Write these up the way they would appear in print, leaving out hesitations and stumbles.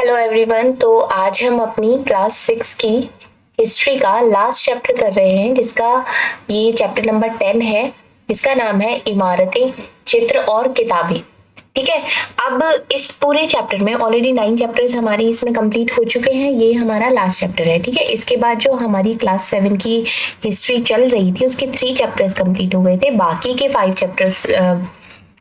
Hello everyone. तो आज हम अपनी क्लास 6 की हिस्ट्री का लास्ट चैप्टर कर रहे हैं, जिसका ये चैप्टर नंबर 10 है। इसका नाम है इमारतें, चित्र और किताबें। ठीक है। अब इस पूरे चैप्टर में ऑलरेडी 9 चैप्टर्स हमारी इसमें कंप्लीट हो चुके हैं। ये हमारा लास्ट चैप्टर है। ठीक है। इसके बाद जो हमारी क्लास 7 की हिस्ट्री चल रही थी उसके 3 चैप्टर्स कंप्लीट हो गए थे। बाकी के 5 चैप्टर्स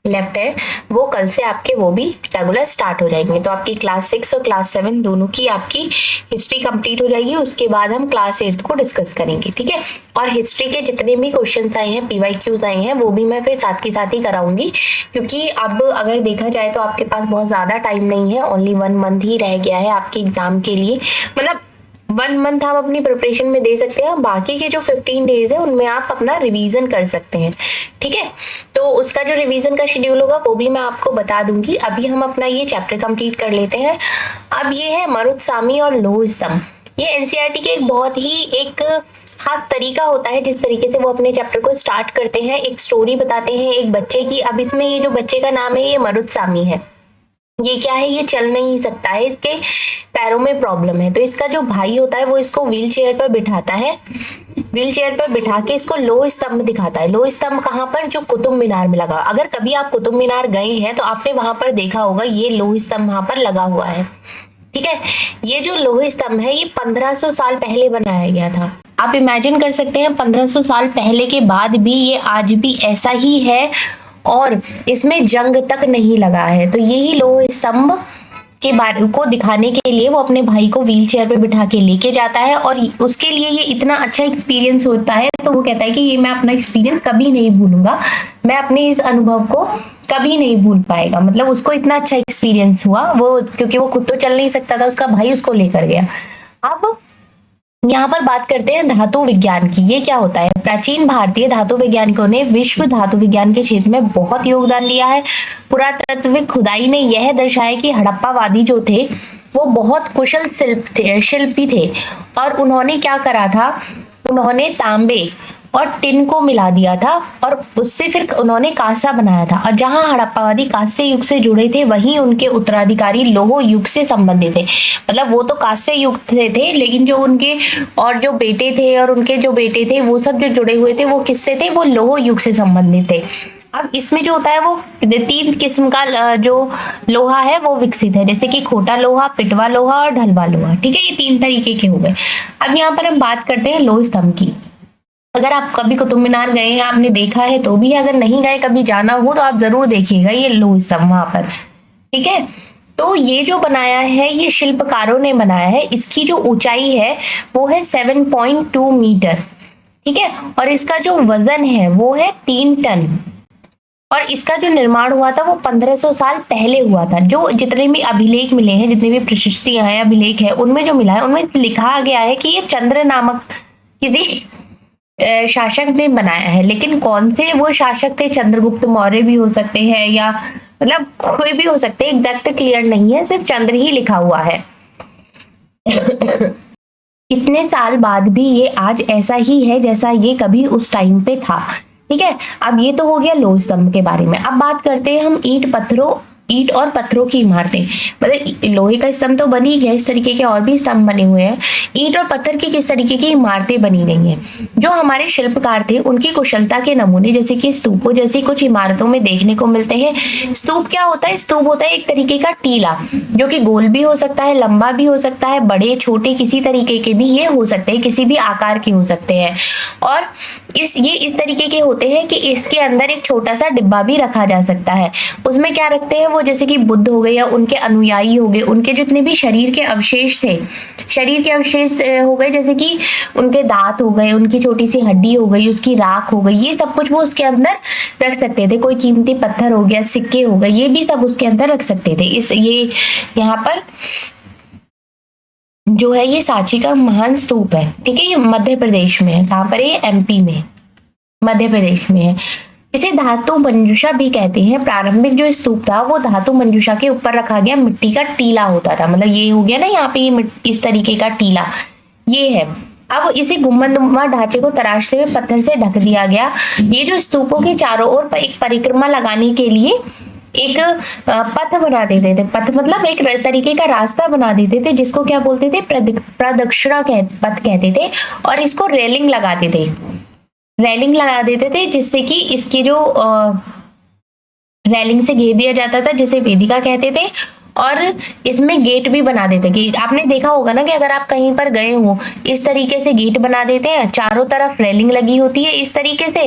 लेफ्ट है, वो कल से आपके वो भी रेगुलर स्टार्ट हो जाएंगे। तो आपकी क्लास 6 और क्लास 7 दोनों की आपकी हिस्ट्री कंप्लीट हो जाएगी। उसके बाद हम क्लास 8 को डिस्कस करेंगे। ठीक है। और हिस्ट्री के जितने भी क्वेश्चंस आए हैं, PYQs आए हैं, वो भी मैं फिर साथ के साथ ही कराऊंगी, क्योंकि अब अगर देखा जाए तो आपके पास बहुत ज्यादा टाइम नहीं है। ओनली 1 मंथ ही रह गया है आपके एग्जाम के लिए। मतलब 1 मंथ आप अपनी प्रिपरेशन में दे सकते हैं, बाकी के जो 15 डेज है उनमें आप अपना रिवीजन कर सकते हैं। ठीक है। तो उसका जो रिवीजन का शेड्यूल होगा वो भी मैं आपको बता दूंगी। अभी हम अपना ये चैप्टर कंप्लीट कर लेते हैं। अब ये है मरुत्सामी और लौह स्तंभ। ये एनसीईआरटी के एक बहुत ही एक खास तरीका होता है जिस तरीके से वो अपने चैप्टर को स्टार्ट करते हैं। एक स्टोरी बताते हैं एक बच्चे की। अब इसमें ये जो बच्चे का नाम है ये मरुत्सामी है। ये क्या है, ये चल नहीं सकता है, इसके पैरों में प्रॉब्लम है। तो इसका जो भाई होता है वो इसको व्हील चेयर पर बिठाता है। व्हील चेयर पर बिठा के इसको लौह स्तंभ दिखाता है। लौह स्तंभ कहाँ पर? जो कुतुब मीनार में लगा। अगर कभी आप कुतुब मीनार गए हैं तो आपने वहां पर देखा होगा ये लौह स्तंभ वहां पर लगा हुआ है। ठीक है। ये जो लौह स्तंभ है ये 1500 साल पहले बनाया गया था। आप इमेजिन कर सकते हैं 1500 साल पहले के बाद भी ये आज भी ऐसा ही है और इसमें जंग तक नहीं लगा है। तो यही लौह स्तंभ के बारे को दिखाने के लिए वो अपने भाई को व्हील चेयर पे बिठा के लेके जाता है और उसके लिए ये इतना अच्छा एक्सपीरियंस होता है। तो वो कहता है कि ये मैं अपना एक्सपीरियंस कभी नहीं भूलूंगा, मैं अपने इस अनुभव को कभी नहीं भूल पाएगा। मतलब उसको इतना अच्छा एक्सपीरियंस हुआ वो, क्योंकि वो खुद तो चल नहीं सकता था, उसका भाई उसको लेकर गया। अब यहाँ पर बात करते हैं धातु विज्ञान की। ये क्या होता है? प्राचीन भारतीय धातु वैज्ञानिकों ने विश्व धातु विज्ञान के क्षेत्र में बहुत योगदान दिया है। पुरातात्विक खुदाई ने यह दर्शाया कि हड़प्पावादी जो थे वो बहुत कुशल शिल्पी थे और उन्होंने क्या करा था, उन्होंने तांबे और टिन को मिला दिया था और उससे फिर उन्होंने कांसा बनाया था। और जहां हड़प्पावादी कांस्य युग से जुड़े थे वहीं उनके उत्तराधिकारी लौह युग से संबंधित थे। मतलब वो तो कांस्य युग से थे, लेकिन जो उनके और जो बेटे थे और उनके जो बेटे थे वो सब जो जुड़े हुए थे वो किससे थे? वो लौह युग से संबंधित थे। अब इसमें जो होता है वो 3 किस्म का जो लोहा है वो विकसित है, जैसे कि खोटा लोहा, पिटवा लोहा और ढलवा लोहा। ठीक है। ये 3 तरीके के हो गए। अब यहाँ पर हम बात करते हैं लौह स्तंभ की। अगर आप कभी कुतुब मीनार गए हैं, आपने देखा है तो भी, अगर नहीं गए कभी जाना हो तो आप जरूर देखिएगा ये लौह स्तंभ वहां पर। ठीक है। तो ये जो बनाया है ये शिल्पकारों ने बनाया है। इसकी जो ऊंचाई है वो है 7.2 मीटर। ठीक है। और इसका जो वजन है वो है 3 टन। और इसका जो निर्माण हुआ था वो 1500 साल पहले हुआ था। जो जितने भी अभिलेख मिले हैं, जितनी भी प्रशस्तियां हैं, अभिलेख है, उनमें जो मिला है उनमें लिखा गया है कि ये चंद्र नामक किसी शासक ने बनाया है। लेकिन कौन से वो शासक थे? चंद्रगुप्त मौर्य भी हो सकते हैं या मतलब कोई भी हो सकते हैं, एग्जैक्ट क्लियर नहीं है, सिर्फ चंद्र ही लिखा हुआ है। इतने साल बाद भी ये आज ऐसा ही है जैसा ये कभी उस टाइम पे था। ठीक है। अब ये तो हो गया लौह स्तंभ के बारे में। अब बात करते हैं हम ईंट और पत्थरों की इमारतें। मतलब लोहे का स्तंभ तो बन ही गया, इस तरीके के और भी स्तंभ बने हुए हैं। ईंट और पत्थर की किस तरीके की इमारतें बनी गई हैं? जो हमारे शिल्पकार थे उनकी कुशलता के नमूने जैसे कि स्तूपों जैसी कुछ इमारतों में देखने को मिलते हैं। स्तूप क्या होता है? स्तूप होता है एक तरीके का टीला, जो कि गोल भी हो सकता है, लंबा भी हो सकता है, बड़े छोटे किसी तरीके के भी ये हो सकते हैं, किसी भी आकार के हो सकते हैं। और ये इस तरीके के होते हैं कि इसके अंदर एक छोटा सा डिब्बा भी रखा जा सकता है। उसमें क्या रखते हैं वो, जैसे कि बुद्ध हो गए या उनके अनुयायी हो गए, उनके जितने भी शरीर के अवशेष थे, शरीर के अवशेष हो गए, जैसे कि उनके दांत हो गए, उनकी छोटी सी हड्डी हो गई, उसकी राख हो गई, ये सब कुछ वो उसके अंदर रख सकते थे। कोई कीमती पत्थर हो गया, सिक्के हो गए, ये भी सब उसके अंदर रख सकते थे। ये यहाँ पर जो है ये सांची का महान स्तूप है। ठीक है। ये मध्य प्रदेश में है। कहाँ पर है? ये MP में, मध्य प्रदेश में है। इसे धातु मंजूषा भी कहते हैं। प्रारंभिक जो स्तूप था वो धातु मंजूषा के ऊपर रखा गया मिट्टी का टीला होता था। मतलब ये हो गया ना यहाँ पे ये इस तरीके का टीला ये है। अब इसे गुंबदनुमा ढांचे को तराशते हुए पत्थर से ढक दिया गया। ये जो स्तूपों के चारों ओर एक परिक्रमा लगाने के लिए एक पथ बना देते थे। पथ मतलब एक तरीके का रास्ता बना देते थे, जिसको क्या बोलते थे, प्रदक्षिणा पथ कहते थे। और इसको रेलिंग लगाते थे, रेलिंग लगा देते थे, जिससे कि इसकी जो रेलिंग से घेर दिया जाता था, जिसे वेदिका कहते थे। और इसमें गेट भी बना देते। कि आपने देखा होगा ना कि अगर आप कहीं पर गए हो, इस तरीके से गेट बना देते हैं, चारों तरफ रेलिंग लगी होती है इस तरीके से,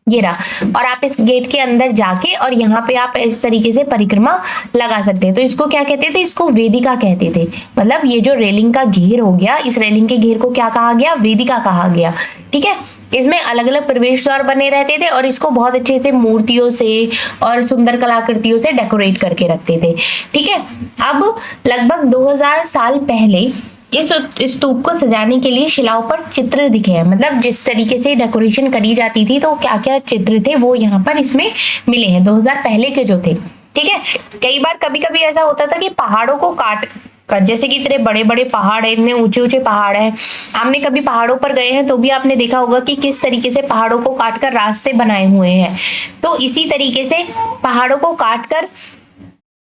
ये रहा। और आप इस गेट के अंदर जाके और यहाँ पे आप इस तरीके से परिक्रमा लगा सकते हैं। तो इसको क्या कहते थे, इसको वेदिका कहते थे। मतलब ये जो रेलिंग का घेर हो गया, इस रेलिंग के घेर को क्या कहा गया, वेदिका कहा गया। ठीक है, इसमें अलग अलग प्रवेश द्वार बने रहते थे और इसको बहुत अच्छे से मूर्तियों से और सुंदर कलाकृतियों से डेकोरेट करके रखते थे। ठीक है, अब लगभग 2000 साल पहले इस स्तूप को सजाने के लिए शिलाओं पर चित्र दिखे हैं। मतलब जिस तरीके से डेकोरेशन करी जाती थी, तो क्या क्या चित्र थे वो यहाँ पर इसमें मिले हैं 2000 पहले के जो थे। ठीक है, कई बार कभी कभी ऐसा होता था कि पहाड़ों को काट कर, जैसे कि इतने बड़े बड़े पहाड़ है, इतने ऊंचे ऊंचे पहाड़ है, आपने कभी पहाड़ों पर गए हैं तो भी आपने देखा होगा कि किस तरीके से पहाड़ों को काट कर रास्ते बनाए हुए हैं। तो इसी तरीके से पहाड़ों को काट कर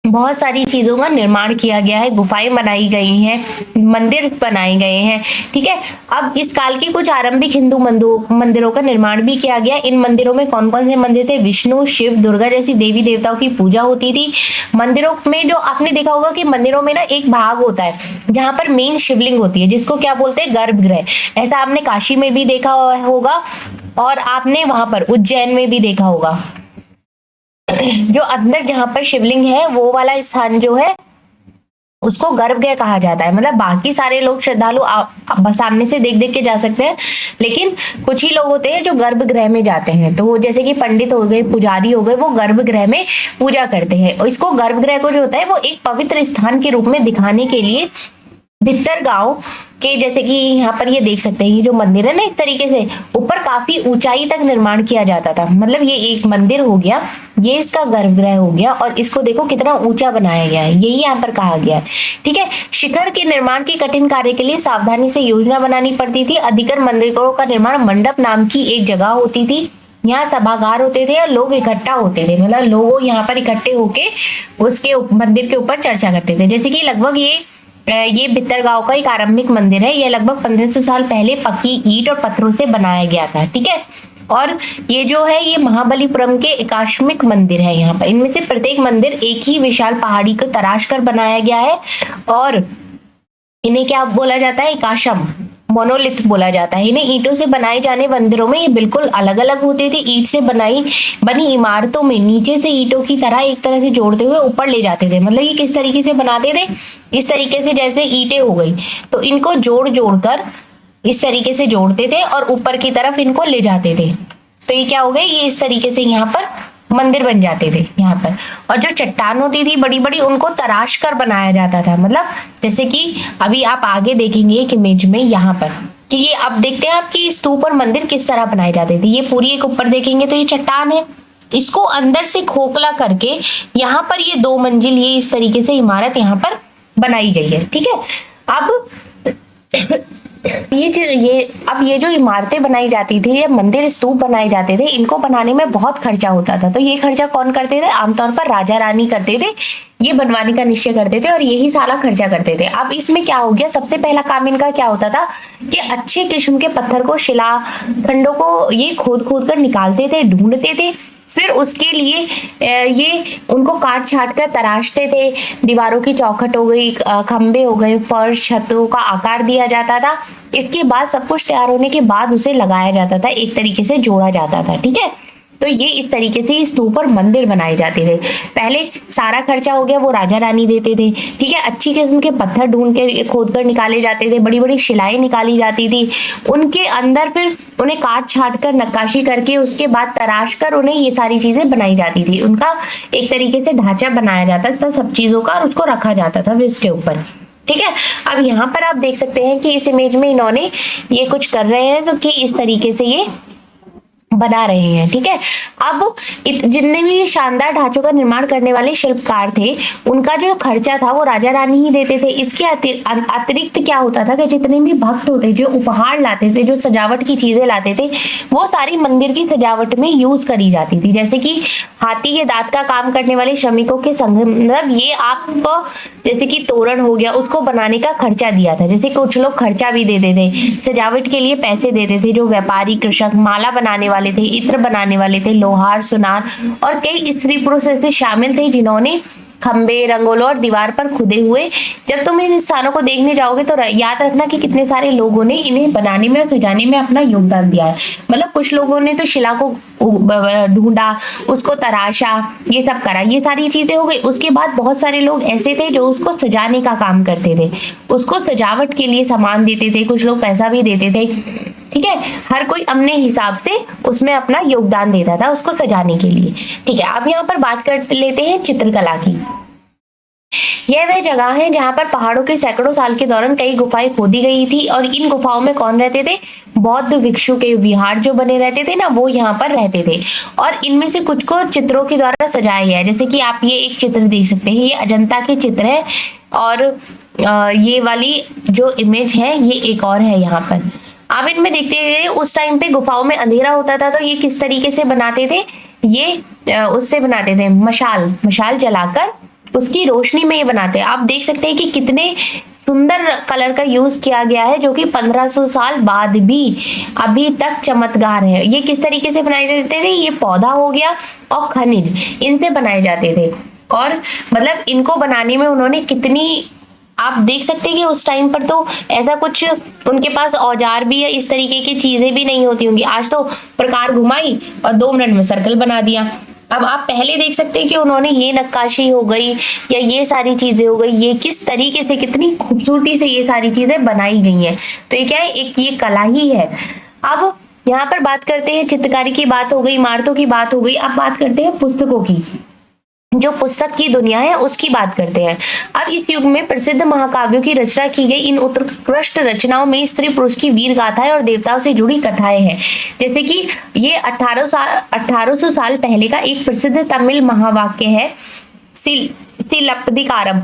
बहुत सारी चीजों का निर्माण किया गया है, गुफाएं बनाई गई हैं, मंदिर बनाए गए हैं। ठीक है, अब इस काल की कुछ आरंभिक हिंदू मंदिरों का निर्माण भी किया गया। इन मंदिरों में कौन कौन से मंदिर थे, विष्णु, शिव, दुर्गा जैसी देवी देवताओं की पूजा होती थी। मंदिरों में जो आपने देखा होगा कि मंदिरों में ना एक भाग होता है जहां पर मेन शिवलिंग होती है, जिसको क्या बोलते हैं, गर्भगृह। ऐसा आपने काशी में भी देखा होगा और आपने वहां पर उज्जैन में भी देखा होगा। जो अंदर जहां पर शिवलिंग है वो वाला स्थान जो है उसको गर्भगृह कहा जाता है। मतलब बाकी सारे लोग श्रद्धालु सामने से देख देख के जा सकते हैं, लेकिन कुछ ही लोग होते हैं जो गर्भगृह में जाते हैं। तो जैसे कि पंडित हो गए, पुजारी हो गए, वो गर्भगृह में पूजा करते हैं। और इसको गर्भगृह को जो होता है वो एक पवित्र स्थान के रूप में दिखाने के लिए भित्तर गांव के, जैसे कि यहाँ पर ये देख सकते हैं, ये जो मंदिर है ना, इस तरीके से ऊपर काफी ऊंचाई तक निर्माण किया जाता था। मतलब ये एक मंदिर हो गया, ये इसका गर्भगृह हो गया, और इसको देखो कितना ऊंचा बनाया गया है, यही यहाँ पर कहा गया है। ठीक है, शिखर के निर्माण के कठिन कार्य के लिए सावधानी से योजना बनानी पड़ती थी। अधिकतर मंदिरों का निर्माण मंडप नाम की एक जगह होती थी। यहाँ सभागार होते थे और लोग इकट्ठा होते थे। मतलब लोग यहाँ पर इकट्ठे होके उसके मंदिर के ऊपर चर्चा करते थे। जैसे कि लगभग ये भित्तरगांव का एक आरंभिक मंदिर है। यह लगभग 1500 साल पहले पक्की ईंट और पत्थरों से बनाया गया था। ठीक है, और ये जो है ये महाबलीपुरम के एकाश्मिक मंदिर है। यहाँ पर इनमें से प्रत्येक मंदिर एक ही विशाल पहाड़ी को तराश कर बनाया गया है और इन्हें क्या बोला जाता है, एकाशम, मोनोलिथ बोला जाता है। इन्हें ईंटों से बनाए जाने मंदिरों में ये बिल्कुल अलग अलग होते थे। ईंट से बनी इमारतों में नीचे से ईंटों की तरह एक तरह से जोड़ते हुए ऊपर ले जाते थे। मतलब ये किस तरीके से बनाते थे, इस तरीके से जैसे ईंटें हो गई तो इनको जोड़ जोड़ कर इस तरीके से जोड़ते थे और ऊपर की तरफ इनको ले जाते थे। तो ये क्या हो गए, ये इस तरीके से यहाँ पर मंदिर बन जाते थे यहाँ पर। और जो चट्टान होती थी बड़ी बड़ी, उनको तराश कर बनाया जाता था। मतलब जैसे कि अभी आप आगे देखेंगे एक इमेज में यहाँ पर कि ये अब देखते हैं आपकी स्तूप और मंदिर किस तरह बनाए जाते थे। ये पूरी एक ऊपर देखेंगे तो ये चट्टान है, इसको अंदर से खोखला करके यहाँ पर ये 2 मंजिल ये इस तरीके से इमारत यहाँ पर बनाई गई है। ठीक है, अब ये जो इमारतें बनाई जाती थी, ये मंदिर स्तूप बनाए जाते थे, इनको बनाने में बहुत खर्चा होता था। तो ये खर्चा कौन करते थे, आमतौर पर राजा रानी करते थे। ये बनवाने का निश्चय करते थे और यही सारा खर्चा करते थे। अब इसमें क्या हो गया, सबसे पहला काम इनका क्या होता था कि अच्छे किस्म के पत्थर को, शिला खंडों को ये खोद खोद कर निकालते थे, ढूंढते थे। फिर उसके लिए ये उनको काट छाट कर तराशते थे। दीवारों की चौखट हो गई, खंबे हो गए, फर्श, छतों का आकार दिया जाता था। इसके बाद सब कुछ तैयार होने के बाद उसे लगाया जाता था, एक तरीके से जोड़ा जाता था। ठीक है, तो ये इस तरीके से स्तूप और मंदिर बनाए जाते थे। पहले सारा खर्चा हो गया वो राजा रानी देते थे। ठीक है, अच्छी किस्म के पत्थर ढूंढ के खोद कर निकाले जाते थे, बड़ी बड़ी शिलाएं निकाली जाती थी। उनके अंदर फिर उन्हें काट छाट कर नक्काशी करके उसके बाद तराश कर उन्हें ये सारी चीजें बनाई जाती थी। उनका एक तरीके से ढांचा बनाया जाता था सब चीजों का और उसको रखा जाता था फिर उसके ऊपर। ठीक है, अब यहाँ पर आप देख सकते हैं कि इस इमेज में इन्होंने ये कुछ कर रहे हैं, तो कि इस तरीके से ये बना रहे हैं। ठीक है, अब जितने भी शानदार ढांचों का निर्माण करने वाले शिल्पकार थे, उनका जो खर्चा था वो राजा रानी ही देते थे। इसके अतिरिक्त क्या होता था कि जितने भी भक्त होते जो उपहार लाते थे, जो सजावट की चीजें लाते थे, वो सारी मंदिर की सजावट में यूज करी जाती थी। जैसे कि हाथी के दांत का काम करने वाले श्रमिकों के संग, मतलब ये आपको जैसे कि तोरण हो गया, उसको बनाने का खर्चा दिया था। जैसे कुछ लोग खर्चा भी देते थे, सजावट के लिए पैसे देते थे। जो व्यापारी, कृषक, माला बनाने वाले थे, इत्र बनाने वाले थे, लोहार, सुनार और कई स्त्री पुरुष ऐसे शामिल थे जिन्होंने खंबे, रंगोलों और दीवार पर खुदे हुए, जब तुम इन स्थानों को देखने जाओगे तो याद रखना कि कितने सारे लोगों ने इन्हें बनाने में और सजाने में अपना योगदान दिया है। मतलब कुछ लोगों ने तो शिला को ढूंढा, उसको तराशा, ये सब करा, ये सारी चीजें हो गई। उसके बाद बहुत सारे लोग ऐसे थे जो उसको सजाने का काम करते थे, उसको सजावट के लिए सामान देते थे, कुछ लोग पैसा भी देते थे। ठीक है, हर कोई अपने हिसाब से उसमें अपना योगदान देता था उसको सजाने के लिए। ठीक है, अब यहाँ पर बात कर लेते हैं चित्रकला की। यह वह जगह है जहां पर पहाड़ों के सैकड़ों साल के दौरान कई गुफाएं खोदी गई थी, और इन गुफाओं में कौन रहते थे? बौद्ध भिक्षु के विहार जो बने रहते थे ना, वो यहाँ पर रहते थे। और इनमें से कुछ को चित्रों के द्वारा सजाया गया है। जैसे कि आप ये एक चित्र देख सकते हैं, ये अजंता के चित्र है, और ये वाली जो इमेज है ये एक और है यहाँ पर। अब इनमें देखते हैं उस टाइम पे गुफाओं में अंधेरा होता था, तो ये किस तरीके से बनाते थे? ये उससे बनाते थे, मशाल जलाकर उसकी रोशनी में ये बनाते हैं। आप देख सकते हैं कि कितने सुंदर कलर का यूज किया गया है, जो कि 1500 साल बाद भी अभी तक चमत्कार है। ये किस तरीके से बनाए जाते थे? ये पौधा हो गया और खनिज, इनसे बनाए जाते थे। और मतलब इनको बनाने में उन्होंने कितनी, आप देख सकते हैं कि उस टाइम पर तो ऐसा कुछ उनके पास औजार भी है, इस तरीके की चीजें भी नहीं होती होंगी। आज तो प्रकार घुमाई और 2 मिनट में सर्कल बना दिया। अब आप पहले देख सकते हैं कि उन्होंने ये नक्काशी हो गई या ये सारी चीजें हो गई, ये किस तरीके से, कितनी खूबसूरती से ये सारी चीजें बनाई गई हैं। तो ये क्या है? एक ये कला ही है। अब यहाँ पर बात करते हैं, चित्रकारी की बात हो गई, इमारतों की बात हो गई, अब बात करते हैं पुस्तकों की। जो पुस्तक की दुनिया है उसकी बात करते हैं। अब इस युग में प्रसिद्ध महाकाव्यों की रचना की गई। इन उत्कृष्ट रचनाओं में स्त्री पुरुष की वीर गाथाएं और देवताओं से जुड़ी कथाएं हैं। जैसे कि ये 1800 साल पहले का एक प्रसिद्ध तमिल महावाक्य है, सिलप्पदिकारम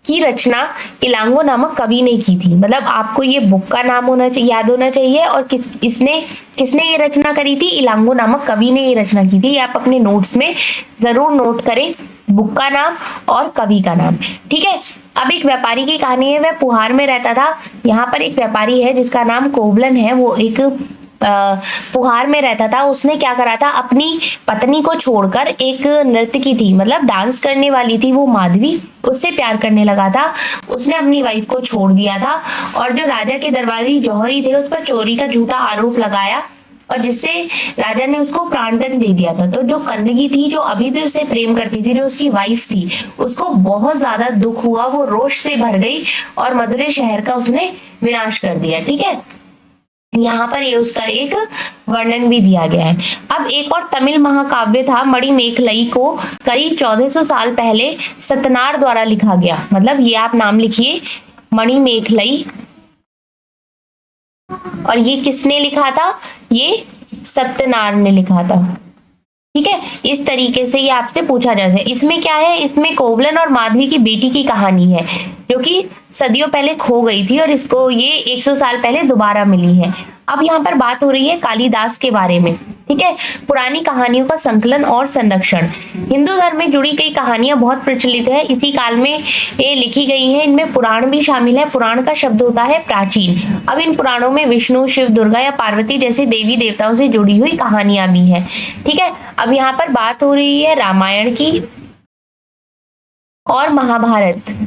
की रचना इलांगो नामक कवि ने की थी। मतलब आपको ये बुक का नाम याद होना चाहिए, और किसने ये रचना करी थी? इलांगो नामक कवि ने ये रचना की थी। आप अपने नोट्स में जरूर नोट करें बुक का नाम और कवि का नाम। ठीक है, अब एक व्यापारी की कहानी है, वह पुहार में रहता था। यहाँ पर एक व्यापारी है जिसका नाम कोवलन है, वो एक पुहार में रहता था। उसने क्या करा था? अपनी पत्नी को छोड़कर एक नर्तकी थी, मतलब डांस करने वाली थी, वो माधवी, उससे प्यार करने लगा था। उसने अपनी वाइफ को छोड़ दिया था, और जो राजा के दरबारी जौहरी थे उस पर चोरी का झूठा आरोप लगाया, और जिससे राजा ने उसको प्राणदंड दे दिया था। तो जो कन्नगी थी, जो अभी भी उससे प्रेम करती थी, जो उसकी वाइफ थी, उसको बहुत ज्यादा दुख हुआ, वो रोष से भर गई और मदुरै शहर का उसने विनाश कर दिया। ठीक है, यहाँ पर ये उसका एक वर्णन भी दिया गया है। अब एक और तमिल महाकाव्य था मणिमेखलई, को करीब 1400 साल पहले सतनार द्वारा लिखा गया। मतलब ये आप नाम लिखिए, मणिमेखलई, और ये किसने लिखा था? ये सत्यनार ने लिखा था। ठीक है, इस तरीके से ये आपसे पूछा जा सकता है। इसमें क्या है? इसमें कोवलन और माधवी की बेटी की कहानी है, जो कि सदियों पहले खो गई थी, और इसको ये 100 साल पहले दोबारा मिली है। अब यहाँ पर बात हो रही है कालिदास के बारे में। ठीक है, पुरानी कहानियों का संकलन और संरक्षण। हिंदू धर्म में जुड़ी कई कहानियां बहुत प्रचलित है, इसी काल में ये लिखी गई हैं। इनमें पुराण भी शामिल है। पुराण का शब्द होता है प्राचीन। अब इन पुराणों में विष्णु, शिव, दुर्गा या पार्वती जैसे देवी देवताओं से जुड़ी हुई कहानियां भी है। ठीक है, अब यहाँ पर बात हो रही है रामायण की और महाभारत।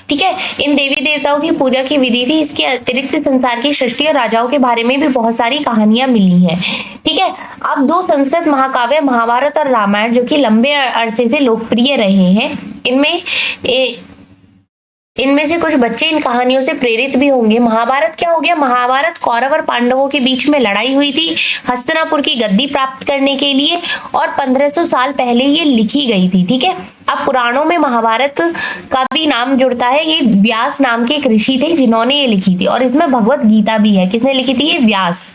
ठीक है, इन देवी देवताओं की पूजा की विधि थी। इसके अतिरिक्त संसार की सृष्टि और राजाओं के बारे में भी बहुत सारी कहानियां मिली हैं। ठीक है, अब 2 संस्कृत महाकाव्य महाभारत और रामायण, जो कि लंबे अरसे से लोकप्रिय रहे हैं, इनमें इनमें से कुछ बच्चे इन कहानियों से प्रेरित भी होंगे। महाभारत क्या हो गया? महाभारत कौरव और पांडवों के बीच में लड़ाई हुई थी हस्तिनापुर की गद्दी प्राप्त करने के लिए, और 1500 साल पहले ये लिखी गई थी। ठीक है, अब पुराणों में महाभारत का भी नाम जुड़ता है। ये व्यास नाम के एक ऋषि थे जिन्होंने ये लिखी थी, और इसमें भगवत गीता भी है। किसने लिखी थी? ये व्यास।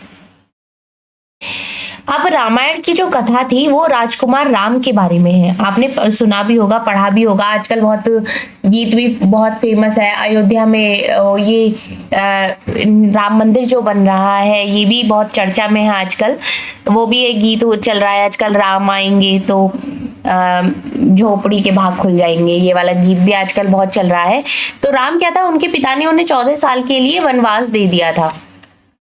अब रामायण की जो कथा थी वो राजकुमार राम के बारे में है। आपने सुना भी होगा, पढ़ा भी होगा। आजकल बहुत गीत भी बहुत फेमस है। अयोध्या में ये राम मंदिर जो बन रहा है ये भी बहुत चर्चा में है आजकल। वो भी एक गीत चल रहा है आजकल, राम आएंगे तो झोपड़ी के भाग खुल जाएंगे। ये वाला गीत भी आजकल बहुत चल रहा है। तो राम क्या था? उनके पिता ने उन्हें 14 साल के लिए वनवास दे दिया था।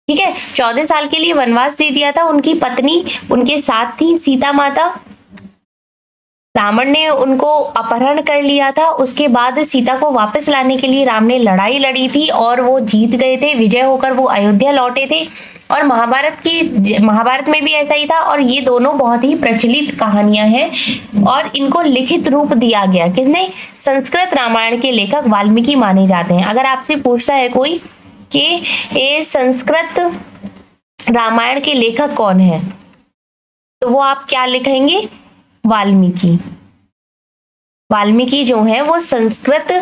ठीक है, 14 साल के लिए वनवास दे दिया था। उनकी पत्नी उनके साथ थी, सीता माता। रावण ने उनको अपहरण कर लिया था। उसके बाद सीता को वापस लाने के लिए राम ने लड़ाई लड़ी थी और वो जीत गए थे। विजय होकर वो अयोध्या लौटे थे। और महाभारत में भी ऐसा ही था। और ये दोनों बहुत ही प्रचलित कहानियां हैं और इनको लिखित रूप दिया गया। किसने? संस्कृत रामायण के लेखक वाल्मीकि माने जाते हैं। अगर आपसे पूछता है कोई कि ये संस्कृत रामायण के लेखक कौन है, तो वो आप क्या लिखेंगे? वाल्मीकि। वाल्मीकि जो है वो संस्कृत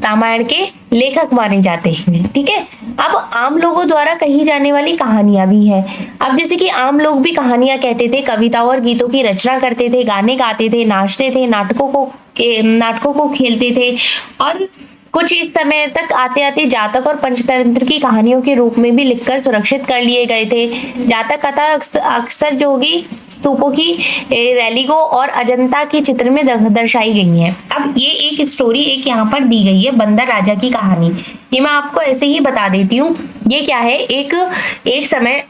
रामायण के लेखक माने जाते हैं। ठीक है, अब आम लोगों द्वारा कही जाने वाली कहानियां भी है। अब जैसे कि आम लोग भी कहानियां कहते थे, कविताओं और गीतों की रचना करते थे, गाने गाते थे, नाचते थे, नाटकों को खेलते थे, और कुछ इस समय तक आते आते जातक और पंचतंत्र की कहानियों के रूप में भी लिखकर सुरक्षित कर लिए गए थे। जातक कथा अक्सर जो होगी स्तूपों की रैलिगो और अजंता के चित्र में दर्शाई गई है। अब ये एक स्टोरी एक यहाँ पर दी गई है, बंदर राजा की कहानी। ये मैं आपको ऐसे ही बता देती हूँ। ये क्या है? एक समय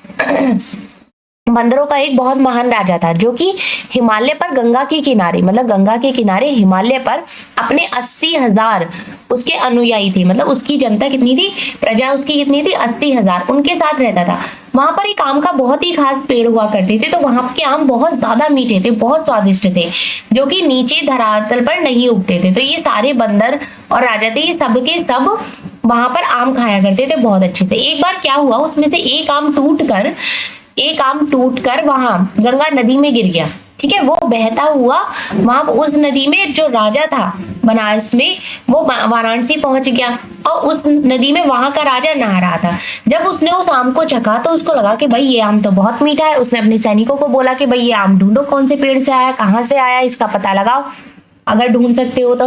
बंदरों का एक बहुत महान राजा था जो कि हिमालय पर गंगा के किनारे, मतलब गंगा के किनारे हिमालय पर अपने 80,000 उसके अनुयायी थे। मतलब उसकी जनता कितनी थी? प्रजा उसकी कितनी थी? 80,000 उनके साथ रहता था। वहां पर एक आम का बहुत ही खास पेड़ हुआ करते थे। तो वहां के आम बहुत ज्यादा मीठे थे, बहुत स्वादिष्ट थे, जो कि नीचे धरातल पर नहीं उगते थे। तो ये सारे बंदर और राजा थे, ये सब के सब वहां पर आम खाया करते थे बहुत अच्छे से। एक बार क्या हुआ, उसमें से एक आम टूटकर वहां गंगा नदी में गिर गया। ठीक है, वो बहता हुआ वहां उस नदी में, जो राजा था बनारस में, वो वाराणसी पहुंच गया और उस नदी में वहां का राजा नहा रहा था। जब उसने उस आम को चखा तो उसको लगा कि भाई ये आम तो बहुत मीठा है। उसने अपने सैनिकों को बोला कि भाई ये आम ढूंढो, कौन से पेड़ से आया, कहाँ से आया, इसका पता लगाओ अगर ढूंढ सकते हो तो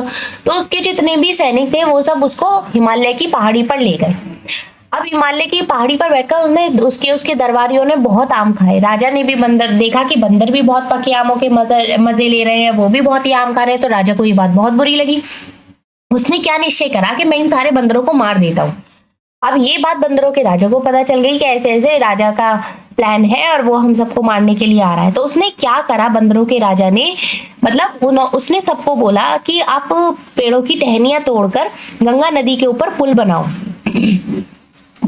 उसके जितने भी सैनिक थे वो सब उसको हिमालय की पहाड़ी पर ले गए। अब हिमालय की पहाड़ी पर बैठकर उसके दरबारियों ने बहुत आम खाए। राजा ने भी देखा कि बंदर भी बहुत पके आमों के मजे ले रहे हैं, वो भी बहुत ही आम खा रहे हैं। तो राजा को ये बात बहुत बुरी लगी। उसने क्या निश्चय करा कि मैं इन सारे बंदरों को मार देता हूँ। अब ये बात बंदरों के राजा को पता चल गई कि ऐसे ऐसे राजा का प्लान है और वो हम सबको मारने के लिए आ रहा है। तो उसने क्या करा, बंदरों के राजा ने, मतलब उसने सबको बोला कि आप पेड़ों की टहनियां तोड़कर गंगा नदी के ऊपर पुल बनाओ।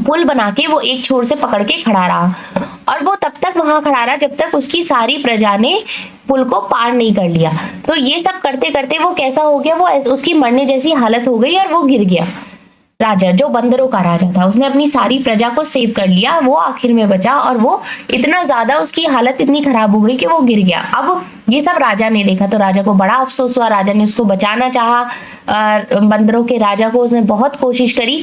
पुल बना के वो एक छोर से पकड़ के खड़ा रहा और वो तब तक वहां खड़ा रहा जब तक उसकी सारी प्रजा ने पुल को पार नहीं कर लिया। तो ये सब करते करते वो कैसा हो गया, वो उसकी मरने जैसी हालत हो गई और वो गिर गया। राजा जो बंदरों का राजा था, उसने अपनी सारी प्रजा को सेव कर लिया, वो आखिर में बचा और वो इतना ज्यादा उसकी हालत इतनी खराब हो गई कि वो गिर गया। अब ये सब राजा ने देखा तो राजा को बड़ा अफसोस हुआ। राजा ने उसको बचाना चाहा, बंदरों के राजा को, उसने बहुत कोशिश करी